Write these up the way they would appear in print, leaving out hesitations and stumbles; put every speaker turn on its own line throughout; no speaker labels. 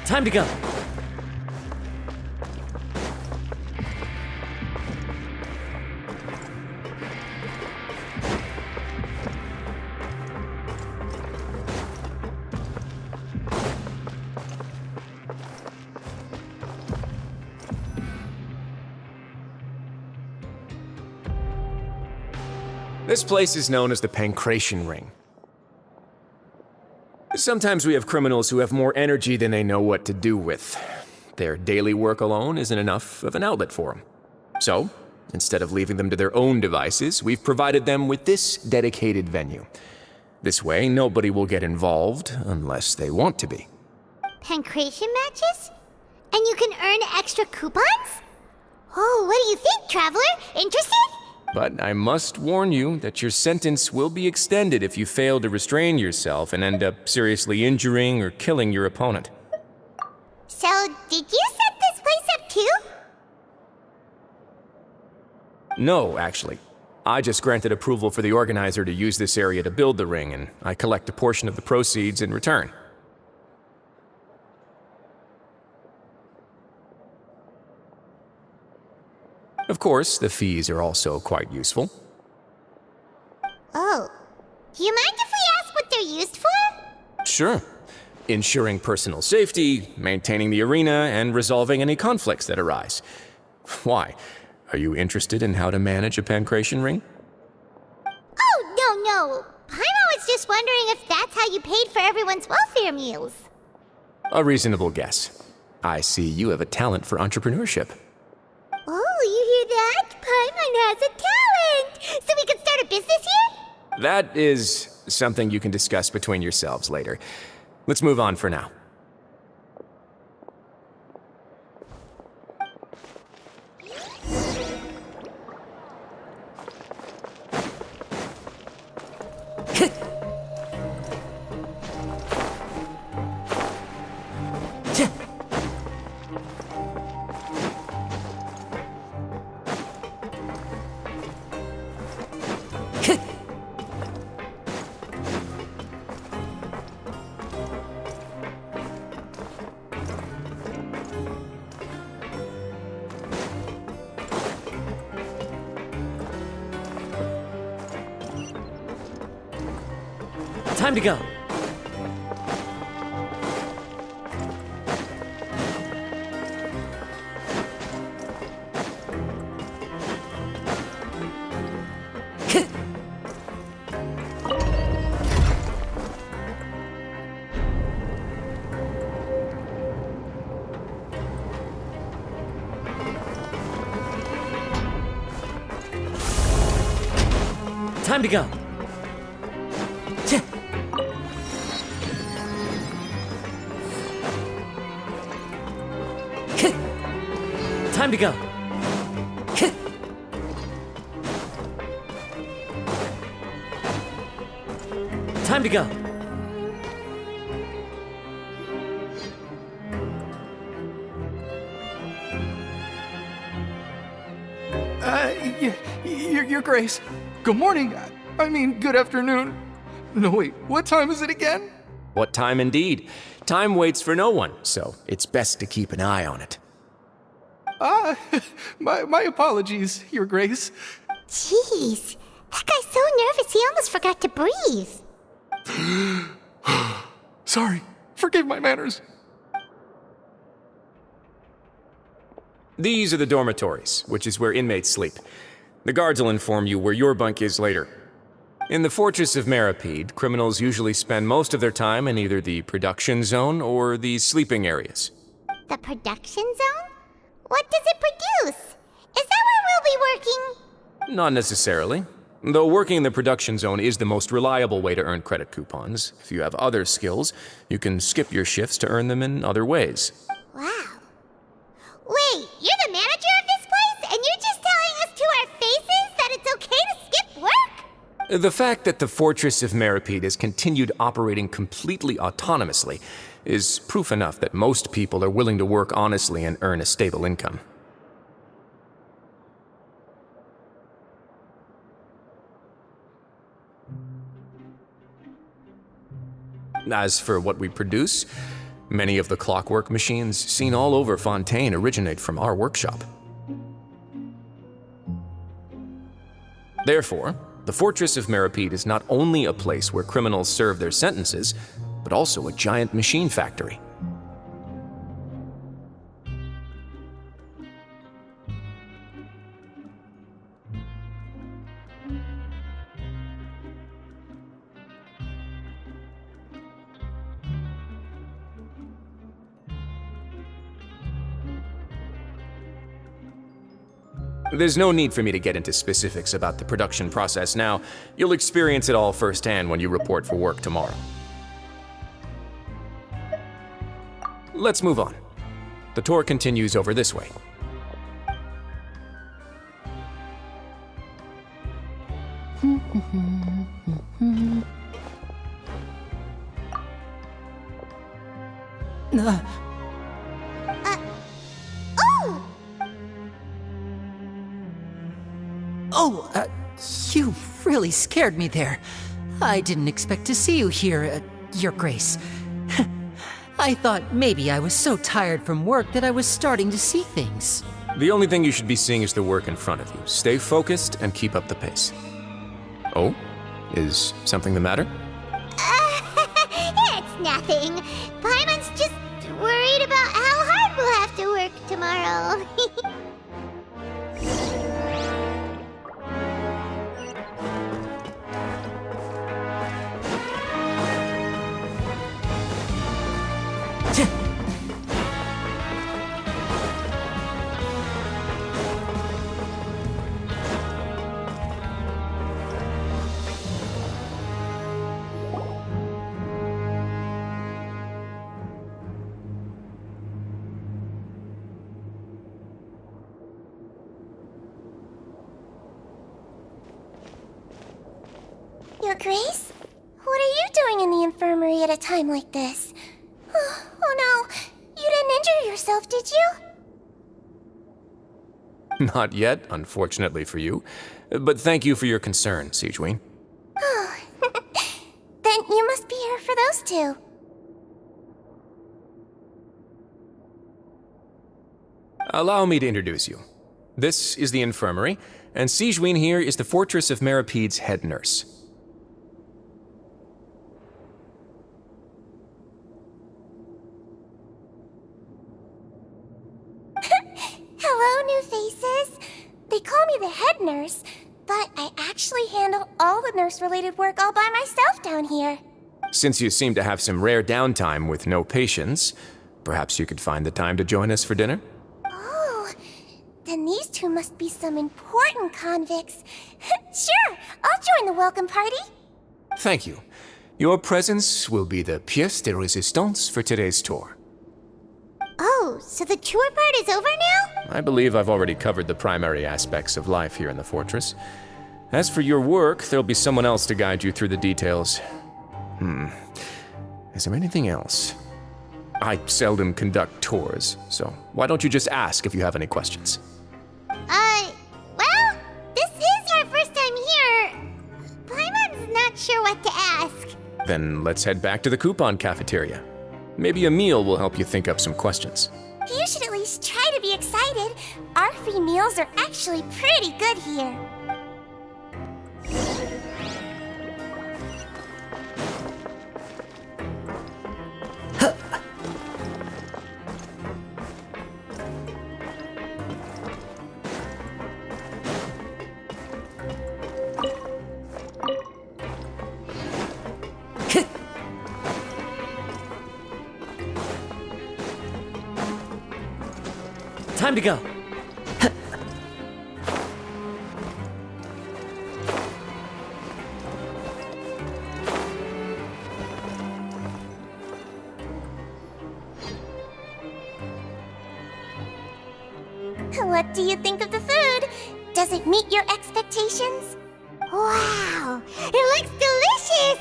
Time to go.
This place is known as the Pancration Ring. Sometimes we have criminals who have more energy than they know what to do with. Their daily work alone isn't enough of an outlet for them. So, instead of leaving them to their own devices, we've provided them with this dedicated venue. This way, nobody will get involved unless they want to be.
Pancration matches? And you can earn extra coupons? Oh, what do you think, Traveler? Interested?
But I must warn you that your sentence will be extended if you fail to restrain yourself and end up seriously injuring or killing your opponent.
So, did you set this place up too?
No, actually. I just granted approval for the organizer to use this area to build the ring, and I collect a portion of the proceeds in return. Of course, the fees are also quite useful.
Oh. Do you mind if we ask what they're used for?
Sure. Ensuring personal safety, maintaining the arena, and resolving any conflicts that arise. Why? Are you interested in how to manage a pancration ring?
Oh, no. Paimon was just wondering if that's how you paid for everyone's welfare meals.
A reasonable guess. I see you have a talent for entrepreneurship.
Oh, you hear that? Paimon has a talent! So we could start a business here?
That is something you can discuss between yourselves later. Let's move on for now.
Time to go. Time to go. Time to go. Time to go.
Your Grace. Good morning. I mean, good afternoon. No, wait, what time is it again?
What time indeed? Time waits for no one, so it's best to keep an eye on it.
My apologies, Your Grace.
Jeez, that guy's so nervous he almost forgot to breathe.
Sorry, forgive my manners.
These are the dormitories, which is where inmates sleep. The guards will inform you where your bunk is later. In the Fortress of Meripede, criminals usually spend most of their time in either the production zone or the sleeping areas.
The production zone? What does it produce? Is that where we'll be working?
Not necessarily. Though working in the production zone is the most reliable way to earn credit coupons, if you have other skills, you can skip your shifts to earn them in other ways.
Wow. Wait, you're the manager of this place, and you're just telling us to our faces that it's okay to skip work?
The fact that the Fortress of Meripede has continued operating completely autonomously is proof enough that most people are willing to work honestly and earn a stable income. As for what we produce, Many of the clockwork machines seen all over Fontaine originate from our workshop. Therefore, the Fortress of Meripede is not only a place where criminals serve their sentences, but also a giant machine factory. There's no need for me to get into specifics about the production process now. You'll experience it all firsthand when you report for work tomorrow. Let's move on. The tour continues over this way.
You really scared me there. I didn't expect to see you here, Your Grace. I thought maybe I was so tired from work that I was starting to see things.
The only thing you should be seeing is the work in front of you. Stay focused and keep up the pace. Oh? Is something the matter?
It's nothing. Paimon's just worried about how hard we'll have to work tomorrow. Your Grace? What are you doing in the infirmary at a time like this? Oh no, you didn't injure yourself, did you?
Not yet, unfortunately for you. But thank you for your concern, Sigewinne.
Oh, then you must be here for those two.
Allow me to introduce you. This is the infirmary, and Sigewinne here is the Fortress of Meripede's head nurse.
Hello, new faces. They call me the head nurse, but I actually handle all the nurse-related work all by myself down here.
Since you seem to have some rare downtime with no patients, perhaps you could find the time to join us for dinner?
Oh, then these two must be some important convicts. Sure, I'll join the welcome party.
Thank you. Your presence will be the pièce de résistance for today's tour.
Oh, so the tour part is over now?
I believe I've already covered the primary aspects of life here in the fortress. As for your work, there'll be someone else to guide you through the details. Is there anything else? I seldom conduct tours, so why don't you just ask if you have any questions?
Well, this is our first time here. Paimon's not sure what to ask.
Then let's head back to the coupon cafeteria. Maybe a meal will help you think up some questions.
You should at least try to be excited. Our free meals are actually pretty good here.
Time to go.
What do you think of the food? Does it meet your expectations? Wow, it looks delicious!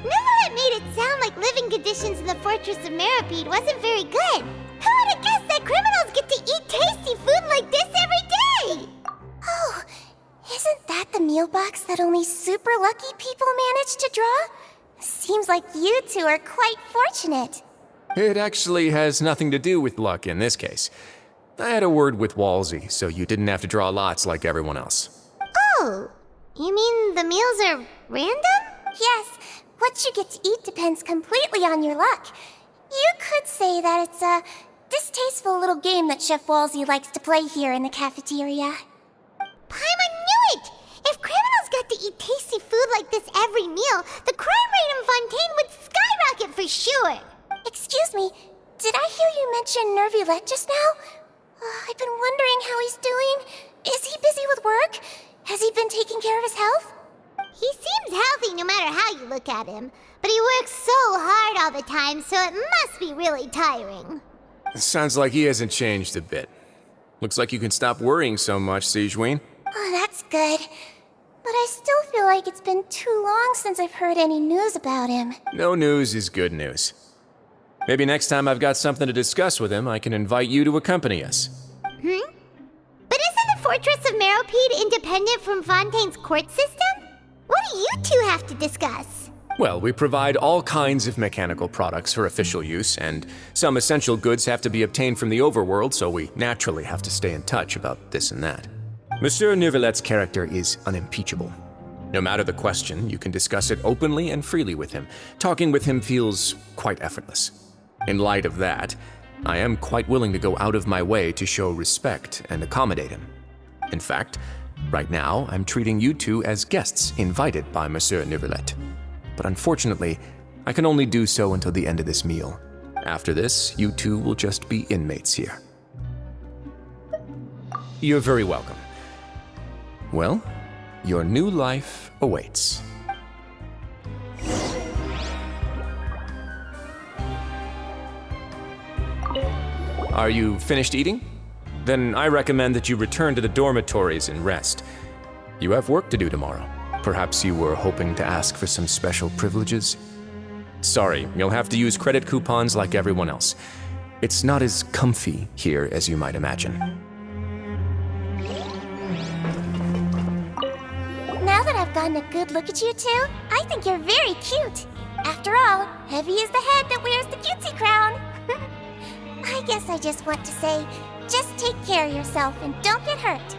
Neverlet made it sound like living conditions in the Fortress of Meripede wasn't very good. Who would have guessed that criminals get to eat tasty food like this every day? Oh, isn't that the meal box that only super lucky people manage to draw? Seems like you two are quite fortunate.
It actually has nothing to do with luck in this case. I had a word with Walsey, so you didn't have to draw lots like everyone else.
Oh, you mean the meals are random? Yes, what you get to eat depends completely on your luck. You could say that it's a distasteful little game that Chef Walsey likes to play here in the cafeteria. Paimon knew it! If criminals got to eat tasty food like this every meal, the crime rate in Fontaine would skyrocket for sure! Excuse me, did I hear you mention Nervulette just now? I've been wondering how he's doing. Is he busy with work? Has he been taking care of his health? He seems healthy no matter how you look at him, but he works so hard all the time, so it must be really tiring.
Sounds like he hasn't changed a bit. Looks like you can stop worrying so much, Sigewinne.
Oh, that's good. But I still feel like it's been too long since I've heard any news about him.
No news is good news. Maybe next time I've got something to discuss with him, I can invite you to accompany us.
But isn't the Fortress of Meropide independent from Fontaine's court system? What do you two have to discuss?
Well, we provide all kinds of mechanical products for official use, and some essential goods have to be obtained from the overworld, so we naturally have to stay in touch about this and that. Monsieur Neuvillette's character is unimpeachable. No matter the question, you can discuss it openly and freely with him. Talking with him feels quite effortless. In light of that, I am quite willing to go out of my way to show respect and accommodate him. In fact, right now, I'm treating you two as guests invited by Monsieur Neuvillette. But unfortunately, I can only do so until the end of this meal. After this, you two will just be inmates here. You're very welcome. Well, your new life awaits. Are you finished eating? Then I recommend that you return to the dormitories and rest. You have work to do tomorrow. Perhaps you were hoping to ask for some special privileges? Sorry, you'll have to use credit coupons like everyone else. It's not as comfy here as you might imagine.
Now that I've gotten a good look at you two, I think you're very cute. After all, heavy is the head that wears the cutesy crown. I guess I just want to say, just take care of yourself and don't get hurt.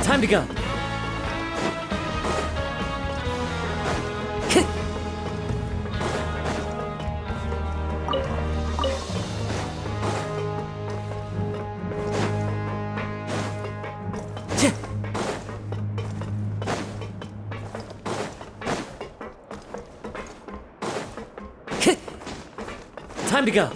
Time to go. Time to go.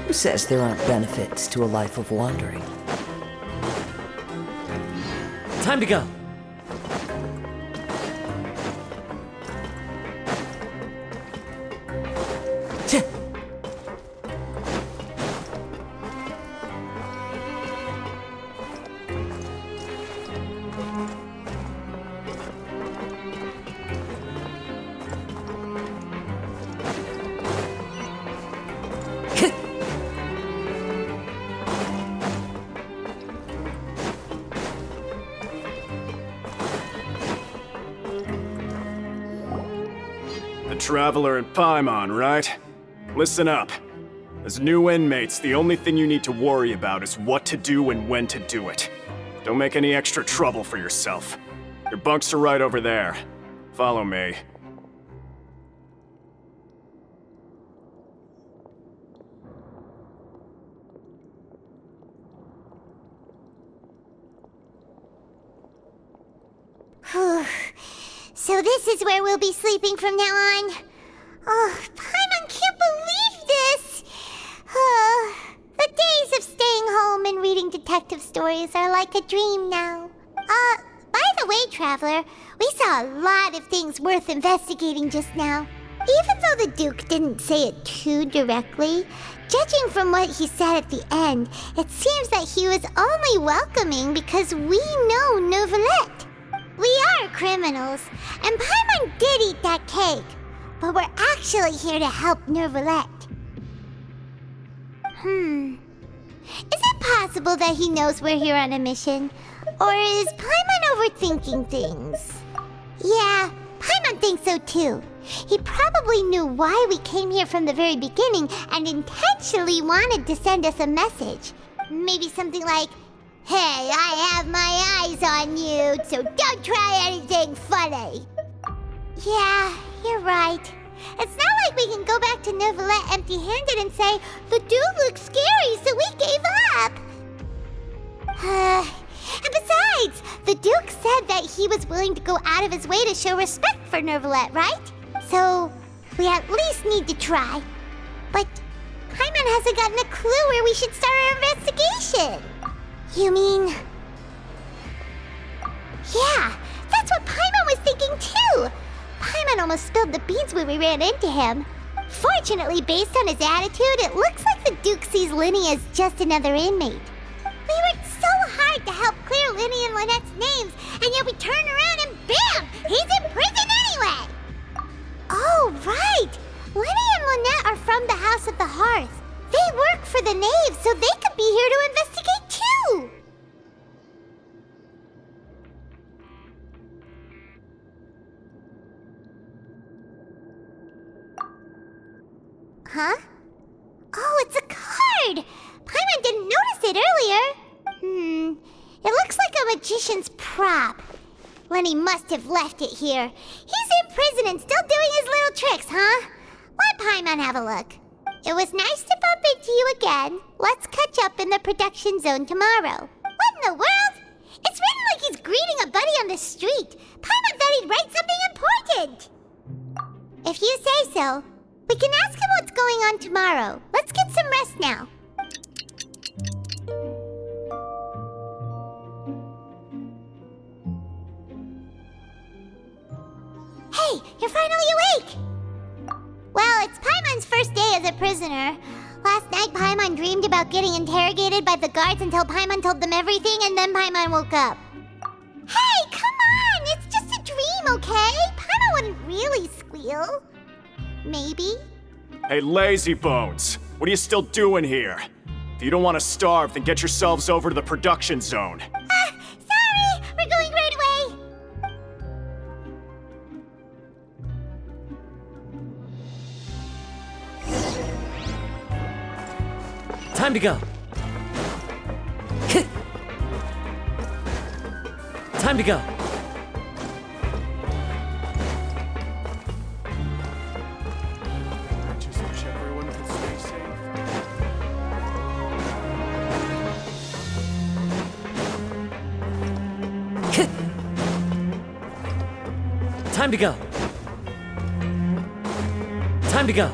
Who says there aren't benefits to a life of wandering?
Time to go.
Traveler and Paimon, right? Listen up. As new inmates, the only thing you need to worry about is what to do and when to do it. Don't make any extra trouble for yourself. Your bunks are right over there. Follow me.
So this is where we'll be sleeping from now on. Oh, Paimon can't believe this! The days of staying home and reading detective stories are like a dream now. By the way, Traveler, we saw a lot of things worth investigating just now. Even though the Duke didn't say it too directly, judging from what he said at the end, it seems that he was only welcoming because we know Neuvillette. We are criminals, and Paimon did eat that cake, but we're actually here to help Neuvillette. Is it possible that he knows we're here on a mission? Or is Paimon overthinking things? Yeah, Paimon thinks so too. He probably knew why we came here from the very beginning and intentionally wanted to send us a message. Maybe something like, "Hey, I have my eyes on you, so don't try anything funny." Yeah, you're right. It's not like we can go back to Neuvillette empty-handed and say, "The dude looks scary, so we gave up." And besides, the Duke said that he was willing to go out of his way to show respect for Neuvillette, right? So, we at least need to try. But Paimon hasn't gotten a clue where we should start our investigation. You mean... Yeah, that's what Paimon was thinking too! Paimon almost spilled the beans when we ran into him. Fortunately, based on his attitude, it looks like the Duke sees Linny as just another inmate. We worked so hard to help clear Linny and Lynette's names, and yet we turn around and bam! He's in prison anyway! Oh, right! Linny and Lynette are from the House of the Hearth. They work for the Knave, so they could be here to investigate too! Huh? Oh, it's a card! Paimon didn't notice it earlier. It looks like a magician's prop. Lenny must have left it here. He's in prison and still doing his little tricks, huh? Let Paimon have a look. It was nice to bump into you again. Let's catch up in the production zone tomorrow. What in the world? It's written like he's greeting a buddy on the street. Paimon thought he'd write something important. If you say so. We can ask him what's going on tomorrow. Let's get some rest now. Hey, you're finally awake! Well, it's Paimon's first day as a prisoner. Last night, Paimon dreamed about getting interrogated by the guards until Paimon told them everything, and then Paimon woke up. Hey, come on! It's just a dream, okay? Paimon wouldn't really squeal. Maybe?
Hey, lazy bones! What are you still doing here? If you don't want to starve, then get yourselves over to the production zone.
Sorry! We're going right away!
Time to go. Time to go.
Just wish everyone could stay safe.
Time to go. Time to go.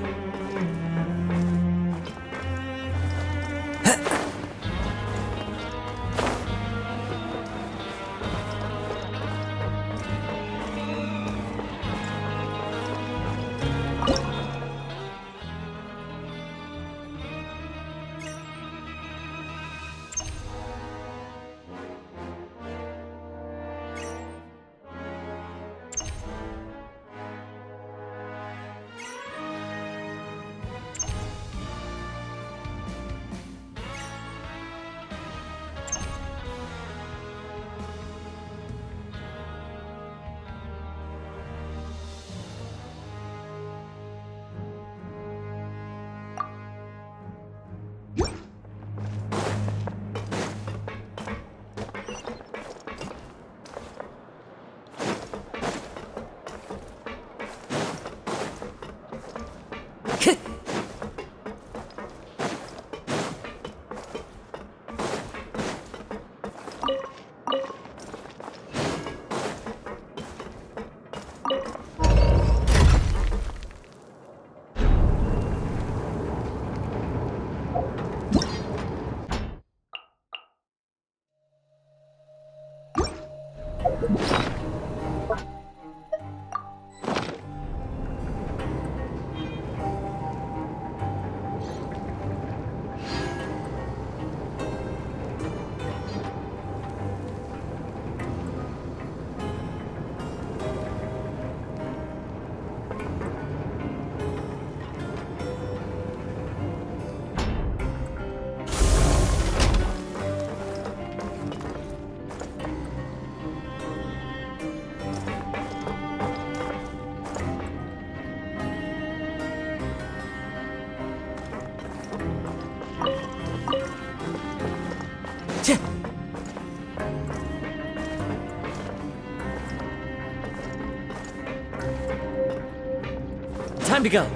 Time to go.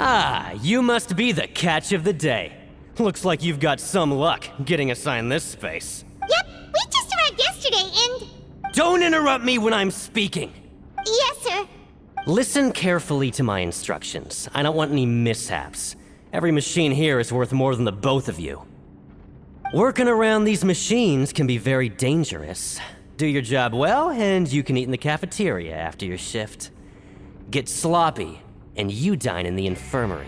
Ah, you must be the catch of the day. Looks like you've got some luck getting assigned this space.
Yep, we just arrived yesterday and...
Don't interrupt me when I'm speaking.
Yes, sir.
Listen carefully to my instructions. I don't want any mishaps. Every machine here is worth more than the both of you. Working around these machines can be very dangerous. Do your job well, and you can eat in the cafeteria after your shift. Get sloppy, and you dine in the infirmary.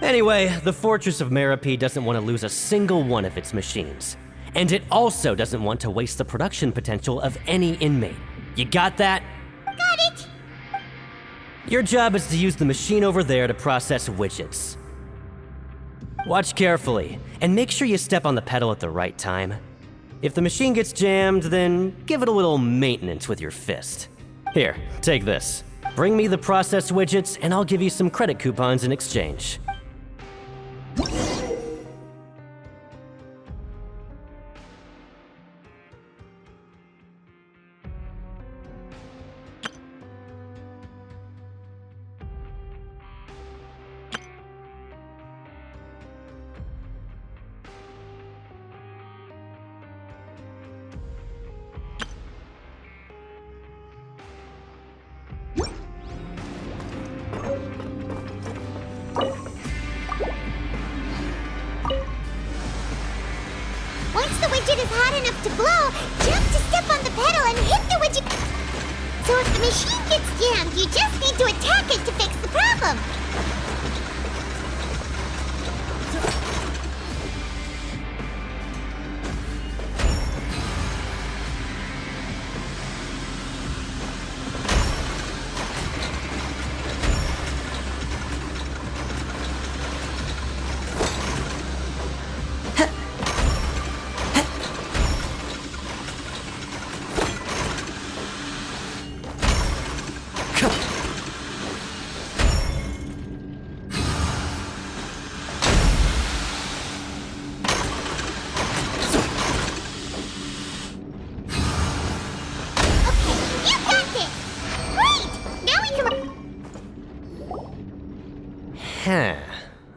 Anyway, the Fortress of Meropee doesn't want to lose a single one of its machines. And it also doesn't want to waste the production potential of any inmate. You got that?
Got it.
Your job is to use the machine over there to process widgets. Watch carefully, and make sure you step on the pedal at the right time. If the machine gets jammed, then give it a little maintenance with your fist. Here, take this. Bring me the processed widgets, and I'll give you some credit coupons in exchange.
Once the widget is hot enough to blow, jump to step on the pedal and hit the widget. So if the machine gets jammed, you just need to attack it to fix the problem.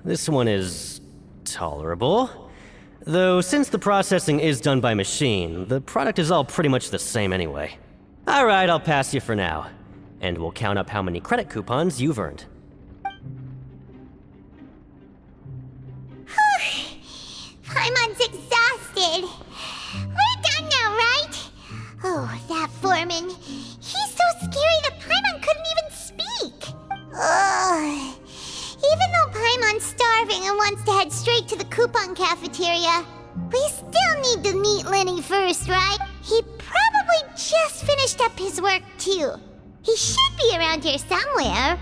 This one is tolerable. Though since the processing is done by machine, the product is all pretty much the same anyway. Alright, I'll pass you for now. And we'll count up how many credit coupons you've earned.
Paimon's exhausted. We're done now, right? Oh, that foreman. He's so scary that Paimon couldn't even speak. Ugh. Even though Paimon's starving and wants to head straight to the coupon cafeteria, we still need to meet Lenny first, right? He probably just finished up his work, too. He should be around here somewhere.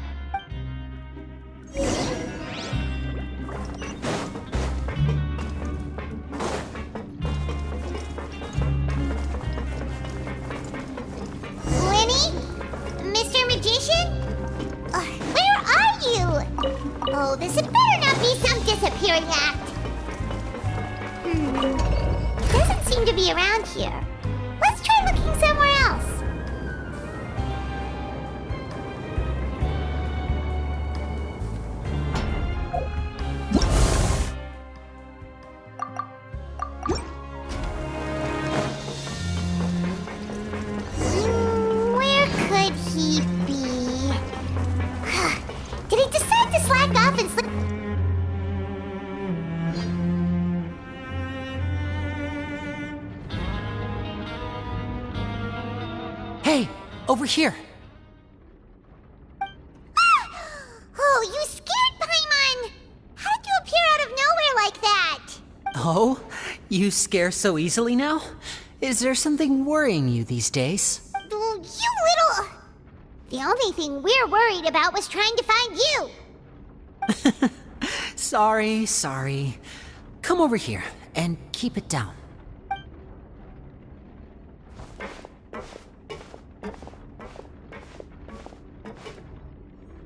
Lenny? Mr. Magician? Where Oh, this had better not be some disappearing act. Doesn't seem to be around here. Let's try looking somewhere else. Where could he be? Did he decide to slack off and slip?
Hey, over here.
Oh, you scared Paimon! How did you appear out of nowhere like that?
Oh, you scare so easily now? Is there something worrying you these days?
You little... The only thing we're worried about was trying to find you.
Sorry. Come over here and keep it down.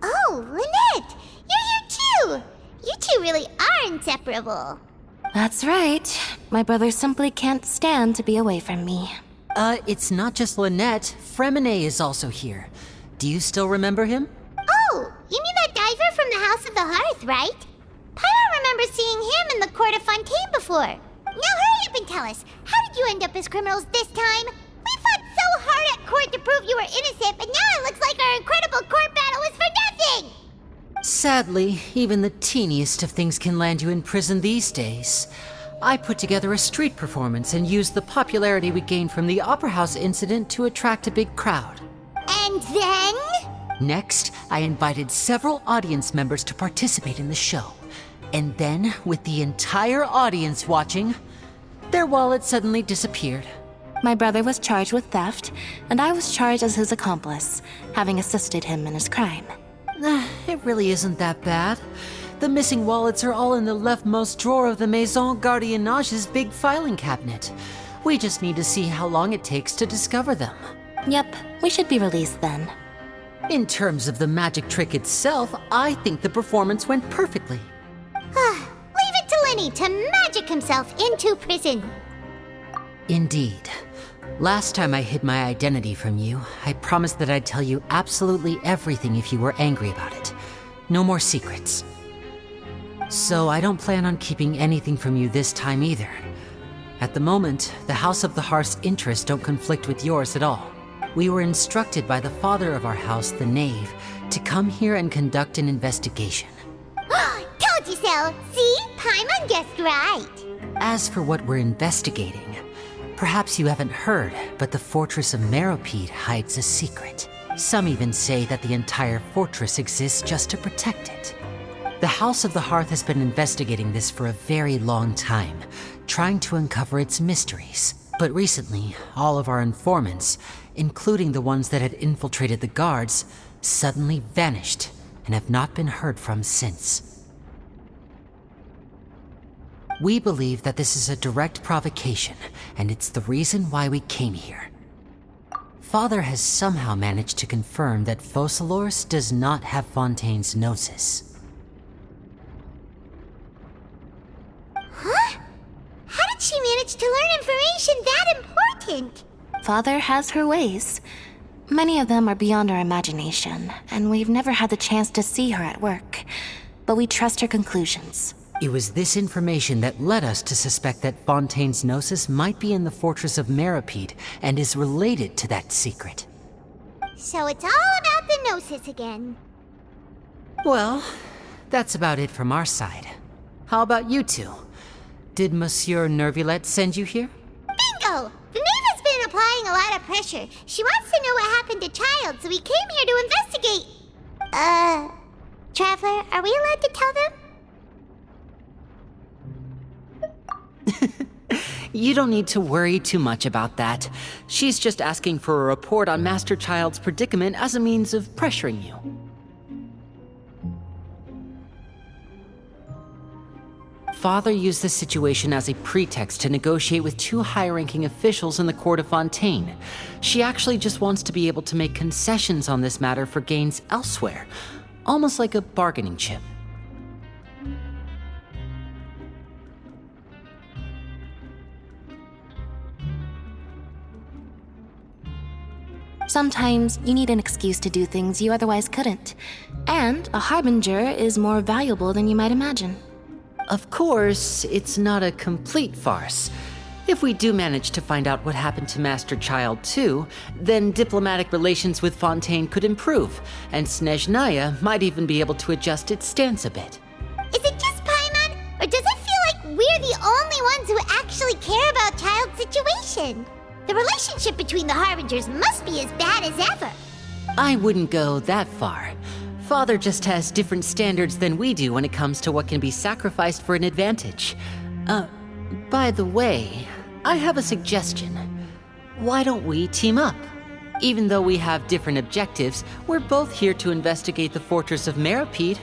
Oh, Lynette! You're here too! You two really are inseparable.
That's right. My brother simply can't stand to be away from me.
It's not just Lynette. Fremine is also here. Do you still remember him?
Oh, you mean that diver from the House of the Hearth, right? Pyro remembers seeing him in the Court of Fontaine before. Now hurry up and tell us, how did you end up as criminals this time? We fought so hard at court to prove you were innocent, but now it looks like our incredible court battle was for nothing!
Sadly, even the teeniest of things can land you in prison these days. I put together a street performance and used the popularity we gained from the Opera House incident to attract a big crowd.
And then?
Next, I invited several audience members to participate in the show. And then, with the entire audience watching, their wallet suddenly disappeared.
My brother was charged with theft, and I was charged as his accomplice, having assisted him in his crime.
It really isn't that bad. The missing wallets are all in the leftmost drawer of the Maison Gardiennage's big filing cabinet. We just need to see how long it takes to discover them.
Yep, we should be released then.
In terms of the magic trick itself, I think the performance went perfectly.
Leave it to Lenny to magic himself into prison.
Indeed. Last time I hid my identity from you, I promised that I'd tell you absolutely everything if you were angry about it. No more secrets. So I don't plan on keeping anything from you this time either. At the moment, the House of the Hearth's interests don't conflict with yours at all. We were instructed by the father of our house, the Knave, to come here and conduct an investigation.
Told you so! See? Paimon guessed right.
As for what we're investigating, perhaps you haven't heard, but the fortress of Meropide hides a secret. Some even say that the entire fortress exists just to protect it. The House of the Hearth has been investigating this for a very long time, trying to uncover its mysteries. But recently, all of our informants, including the ones that had infiltrated the guards, suddenly vanished and have not been heard from since. We believe that this is a direct provocation, and it's the reason why we came here. Father has somehow managed to confirm that Focalors does not have Fontaine's Gnosis.
Huh? How did she manage to learn information that important?
Father has her ways. Many of them are beyond our imagination, and we've never had the chance to see her at work. But we trust her conclusions.
It was this information that led us to suspect that Fontaine's Gnosis might be in the fortress of Meropide and is related to that secret.
So it's all about the Gnosis again.
Well, that's about it from our side. How about you two? Did Monsieur Nervulette send you here?
Bingo! The Knave has been applying a lot of pressure. She wants to know what happened to Child, so we came here to investigate. Traveler, are we allowed to tell them?
You don't need to worry too much about that. She's just asking for a report on Master Child's predicament as a means of pressuring you. Father used this situation as a pretext to negotiate with two high-ranking officials in the court of Fontaine. She actually just wants to be able to make concessions on this matter for gains elsewhere, almost like a bargaining chip.
Sometimes you need an excuse to do things you otherwise couldn't. And a harbinger is more valuable than you might imagine.
Of course, it's not a complete farce. If we do manage to find out what happened to Master Child 2, then diplomatic relations with Fontaine could improve, and Snezhnaya might even be able to adjust its stance a bit.
Is it just Paimon, or does it feel like we're the only ones who actually care about Child's situation? The relationship between the Harbingers must be as bad as ever.
I wouldn't go that far. Father just has different standards than we do when it comes to what can be sacrificed for an advantage. By the way, I have a suggestion. Why don't we team up? Even though we have different objectives, we're both here to investigate the fortress of Meripede.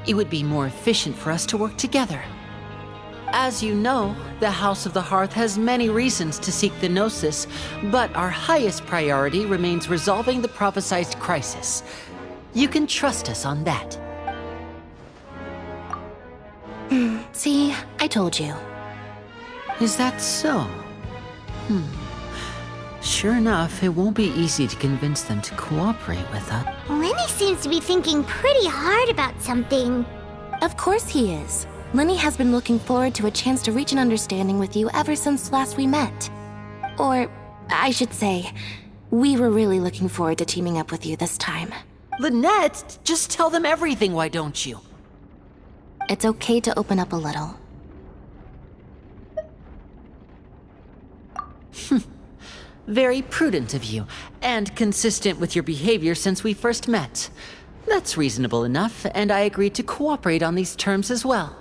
It would be more efficient for us to work together. As you know, the House of the Hearth has many reasons to seek the Gnosis, but our highest priority remains resolving the prophesized crisis. You can trust us on that.
See, I told you.
Is that so? Sure enough, it won't be easy to convince them to cooperate with us.
Lenny seems to be thinking pretty hard about something.
Of course he is. Lenny has been looking forward to a chance to reach an understanding with you ever since last we met. Or, I should say, we were really looking forward to teaming up with you this time.
Lynette, just tell them everything, why don't you?
It's okay to open up a little.
Very prudent of you, and consistent with your behavior since we first met. That's reasonable enough, and I agreed to cooperate on these terms as well.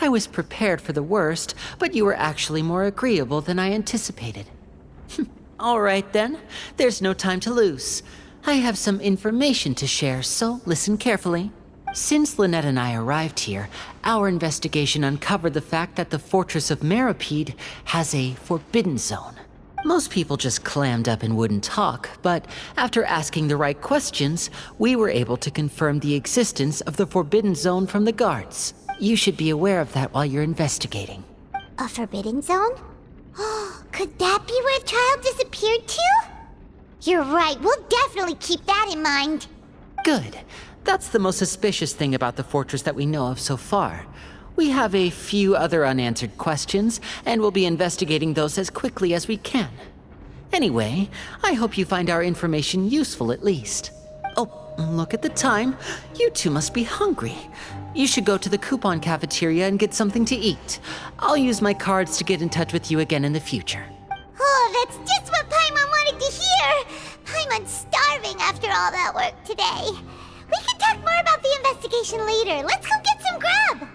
I was prepared for the worst, but you were actually more agreeable than I anticipated. All right then, there's no time to lose. I have some information to share, so listen carefully. Since Lynette and I arrived here, our investigation uncovered the fact that the Fortress of Meripede has a forbidden zone. Most people just clammed up and wouldn't talk, but after asking the right questions, we were able to confirm the existence of the forbidden zone from the guards. You should be aware of that while you're investigating.
A forbidden zone? Could that be where Child disappeared to? You're right, we'll definitely keep that in mind.
Good. That's the most suspicious thing about the fortress that we know of so far. We have a few other unanswered questions, and we'll be investigating those as quickly as we can. Anyway, I hope you find our information useful at least. Oh, look at the time. You two must be hungry. You should go to the coupon cafeteria and get something to eat. I'll use my cards to get in touch with you again in the future.
Oh, that's just what Paimon wanted to hear! Paimon's starving after all that work today. We can talk more about the investigation later. Let's go get some grub!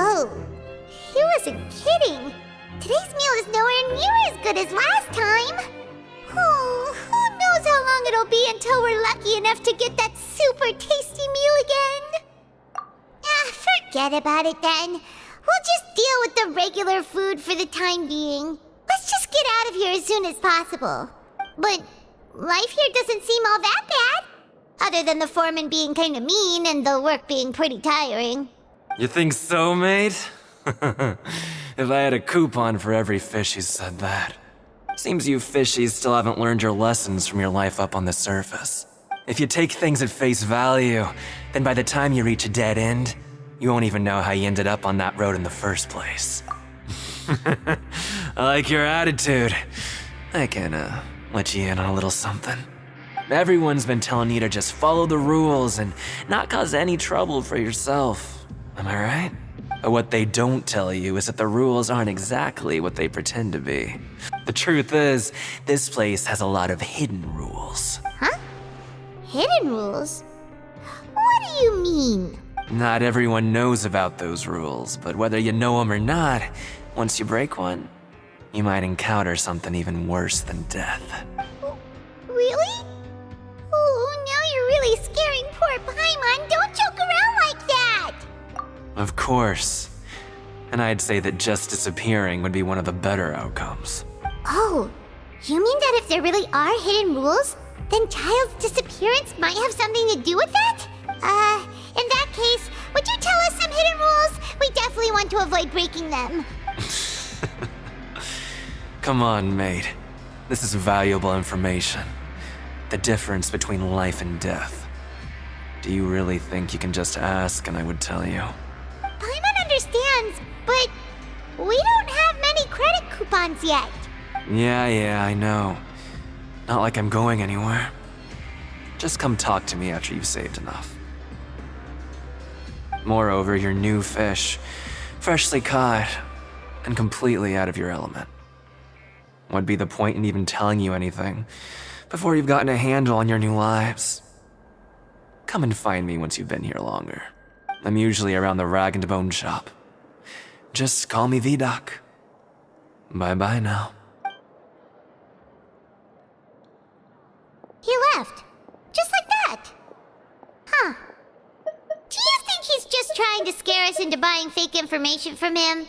Oh, he wasn't kidding. Today's meal is nowhere near as good as last time. Oh, who knows how long it'll be until we're lucky enough to get that super tasty meal again? Forget about it then. We'll just deal with the regular food for the time being. Let's just get out of here as soon as possible. But life here doesn't seem all that bad. Other than the foreman being kinda mean and the work being pretty tiring.
You think so, mate? If I had a coupon for every fish who said that. Seems you fishies still haven't learned your lessons from your life up on the surface. If you take things at face value, then by the time you reach a dead end, you won't even know how you ended up on that road in the first place. I like your attitude. I can let you in on a little something. Everyone's been telling you to just follow the rules and not cause any trouble for yourself. Am I right? But what they don't tell you is that the rules aren't exactly what they pretend to be. The truth is, this place has a lot of hidden rules.
Huh? Hidden rules? What do you mean?
Not everyone knows about those rules, but whether you know them or not, once you break one, you might encounter something even worse than death.
Really? Oh, now you're really scaring poor Paimon. Don't joke around like that!
Of course. And I'd say that just disappearing would be one of the better outcomes.
Oh, you mean that if there really are hidden rules, then Child's disappearance might have something to do with that? In that case, would you tell us some hidden rules? We definitely want to avoid breaking them.
Come on, mate. This is valuable information. The difference between life and death. Do you really think you can just ask and I would tell you?
Paimon understands, but we don't have many credit coupons yet.
Yeah, I know. Not like I'm going anywhere. Just come talk to me after you've saved enough. Moreover, you're new fish, freshly caught, and completely out of your element. What'd be the point in even telling you anything before you've gotten a handle on your new lives? Come and find me once you've been here longer. I'm usually around the rag and bone shop. Just call me V-Doc. Bye-bye now.
He left. Just like that. Huh. Do you think he's just trying to scare us into buying fake information from him?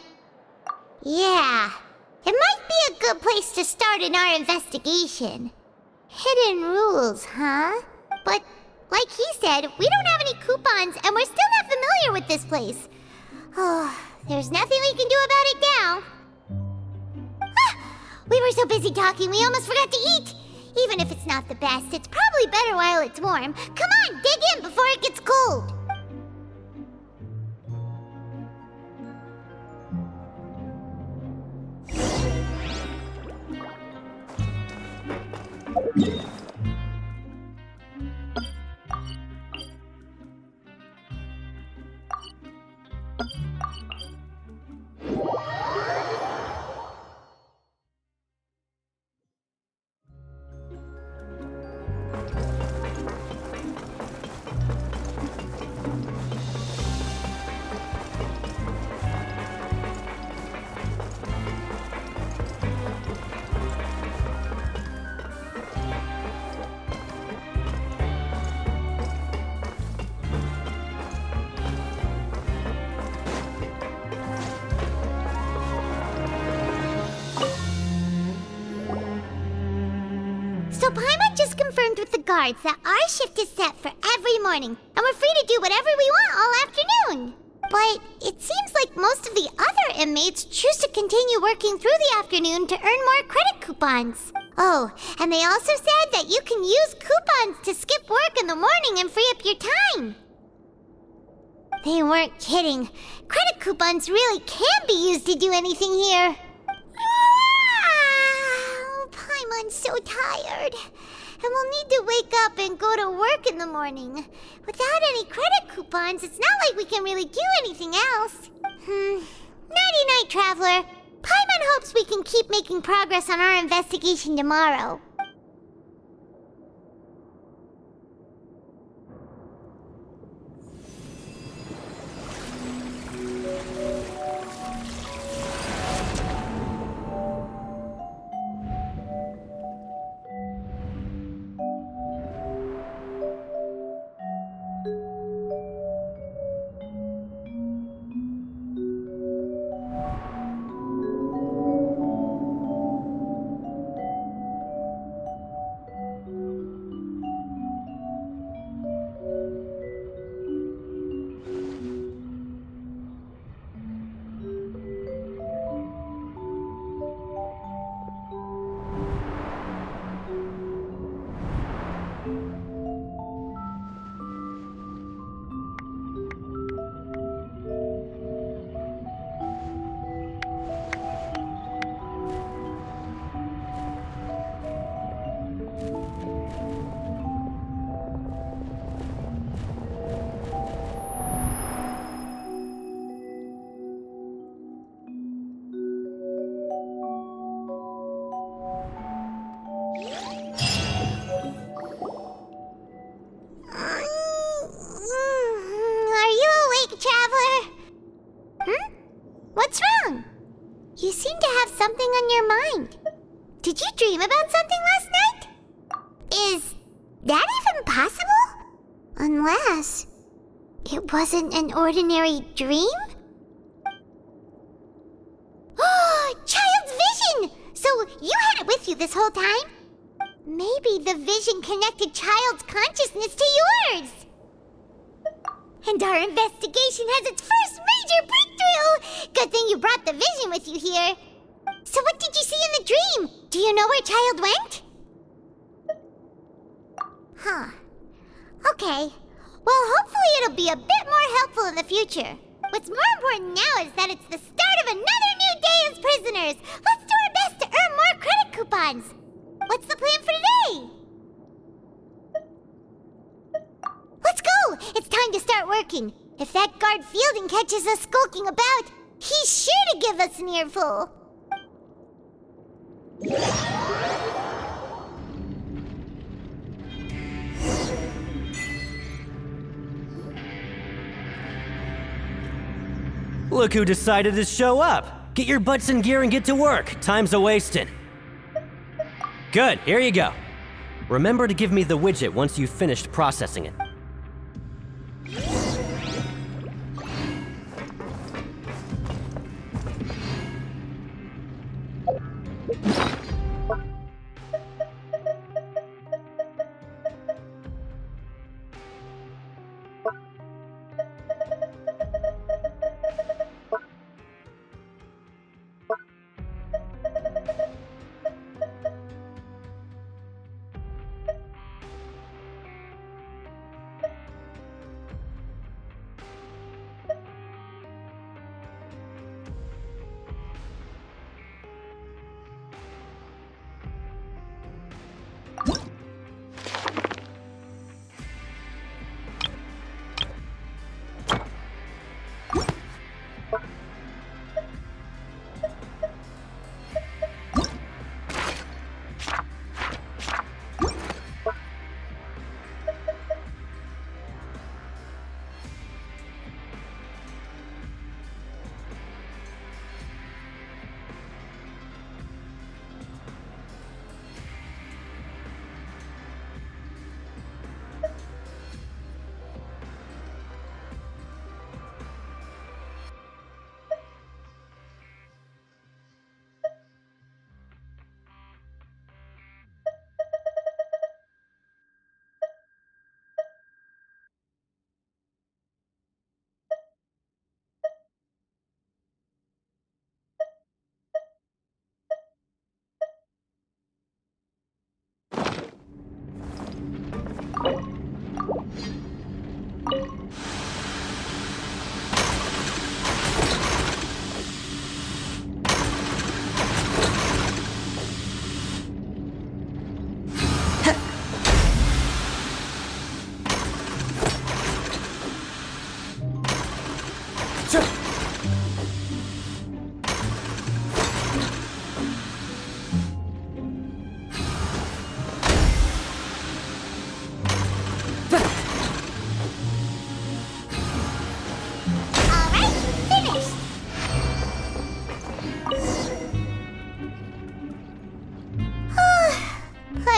Yeah. It might be a good place to start in our investigation. Hidden rules, huh? But, like he said, we don't have any coupons and we're still not familiar with this place. Oh, there's nothing we can do about it now. Ah, we were so busy talking we almost forgot to eat. Even if it's not the best, it's probably better while it's warm. Come on, dig in before it gets cold. So Paimon just confirmed with the guards that our shift is set for every morning, and we're free to do whatever we want all afternoon. But it seems like most of the other inmates choose to continue working through the afternoon to earn more credit coupons. Oh, and they also said that you can use coupons to skip work in the morning and free up your time. They weren't kidding. Credit coupons really can be used to do anything here. Paimon's so tired. And we'll need to wake up and go to work in the morning. Without any credit coupons, it's not like we can really do anything else. Nighty-night, Traveler. Paimon hopes we can keep making progress on our investigation tomorrow. dream about something last night? Is that even possible? Unless it wasn't an ordinary dream? Oh, Child's vision! So you had it with you this whole time? Maybe the vision connected Child's consciousness to yours. And our investigation has its first major breakthrough! Good thing you brought the vision with you here. So what did you see in the dream? Do you know where Child went? Huh. Okay. Well, hopefully it'll be a bit more helpful in the future. What's more important now is that it's the start of another new day as prisoners. Let's do our best to earn more credit coupons. What's the plan for today? Let's go! It's time to start working. If that guard Fielding catches us skulking about, he's sure to give us an earful.
Look who decided to show up. Get your butts in gear and get to work. Time's a-wasting. Good, here you go. Remember to give me the widget once you've finished processing it.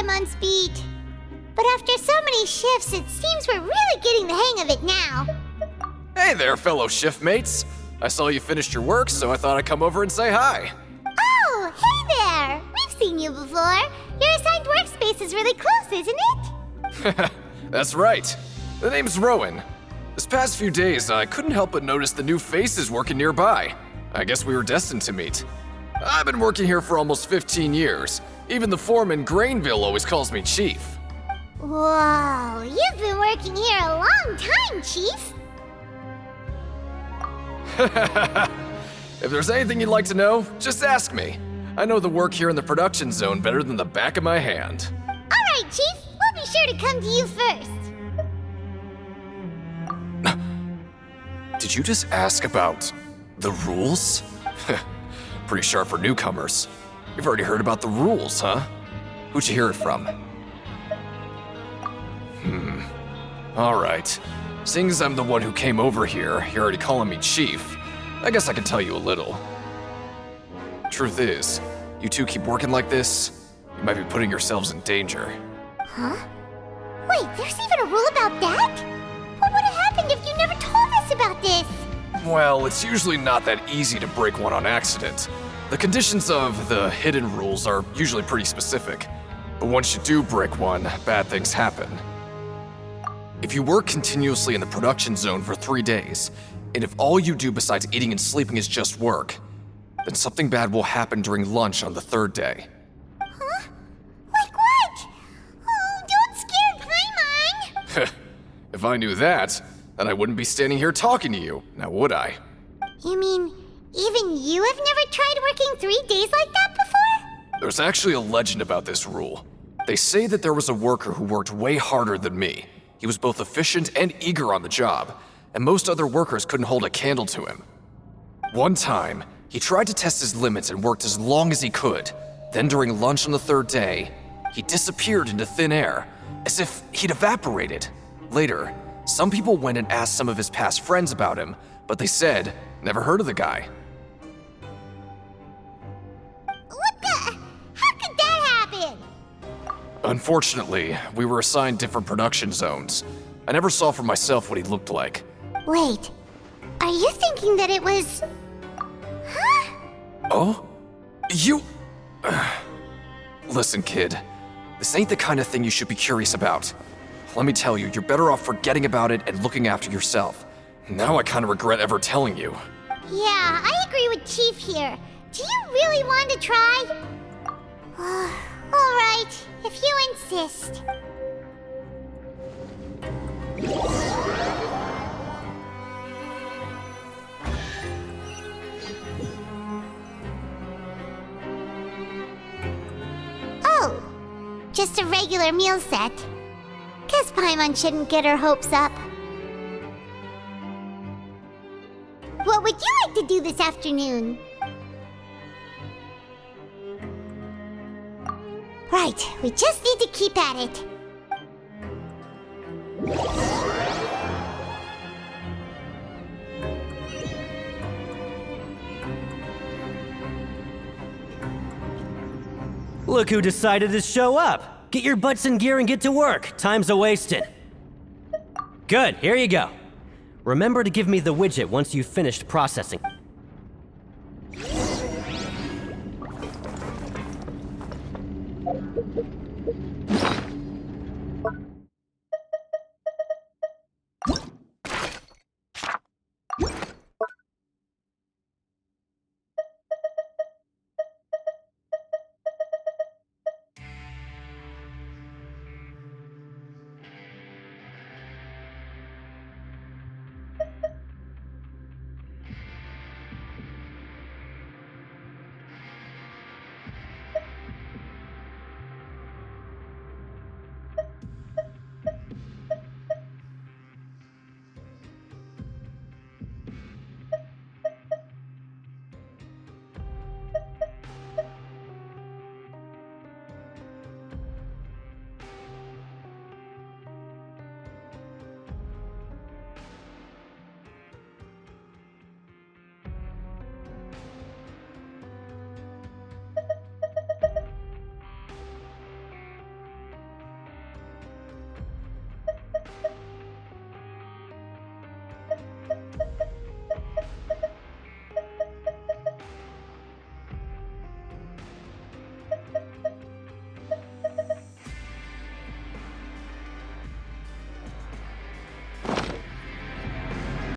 On speed. But after so many shifts, it seems we're really getting the hang of it now.
Hey there, fellow shift mates. I saw you finished your work, so I thought I'd come over and say hi.
Oh, hey there! We've seen you before. Your assigned workspace is really close, isn't it?
That's right. The name's Rowan. This past few days, I couldn't help but notice the new faces working nearby. I guess we were destined to meet. I've been working here for almost 15 years. Even the foreman, Grainville, always calls me Chief.
Whoa, you've been working here a long time, Chief.
If there's anything you'd like to know, just ask me. I know the work here in the production zone better than the back of my hand.
All right, Chief. We'll be sure to come to you first.
Did you just ask about the rules? Pretty sharp for newcomers. You've already heard about the rules, huh? Who'd you hear it from? Alright. Seeing as I'm the one who came over here, you're already calling me Chief. I guess I can tell you a little. Truth is, you two keep working like this,
You might be putting yourselves in danger.
Huh? Wait, there's even a rule about that? What would have happened if you never told us about this?
Well, it's usually not that easy to break one on accident. The conditions of the hidden rules are usually pretty specific. But once you do break one, bad things happen. If you work continuously in the production zone for 3 days, and if all you do besides eating and sleeping is just work, then something bad will happen during lunch on the 3rd day.
Huh? Like what? Oh, don't scare Paimon!
If I knew that, then I wouldn't be standing here talking to you, now would I?
You mean, even you have never tried working 3 days like that before?
There's actually a legend about this rule. They say that there was a worker who worked way harder than me. He was both efficient and eager on the job, and most other workers couldn't hold a candle to him. One time, he tried to test his limits and worked as long as he could. Then during lunch on the 3rd day, he disappeared into thin air, as if he'd evaporated. Later, some people went and asked some of his past friends about him, but they said, never heard of the guy.
What the? How could that happen?
Unfortunately, we were assigned different production zones. I never saw for myself what he looked like.
Wait, are you thinking that it was... Huh?
Oh? You... Listen, kid. This ain't the kind of thing you should be curious about. Let me tell you, you're better off forgetting about it and looking after yourself. Now I kind of regret ever telling you.
Yeah, I agree with Chief here. Do you really want to try? All right, if you insist. Oh, just a regular meal set. Guess Paimon shouldn't get her hopes up. What would you like to do this afternoon? Right, we just need to keep at it.
Look who decided to show up. Get your butts in gear and get to work. Time's a-wasting. Good, here you go. Remember to give me the widget once you've finished processing.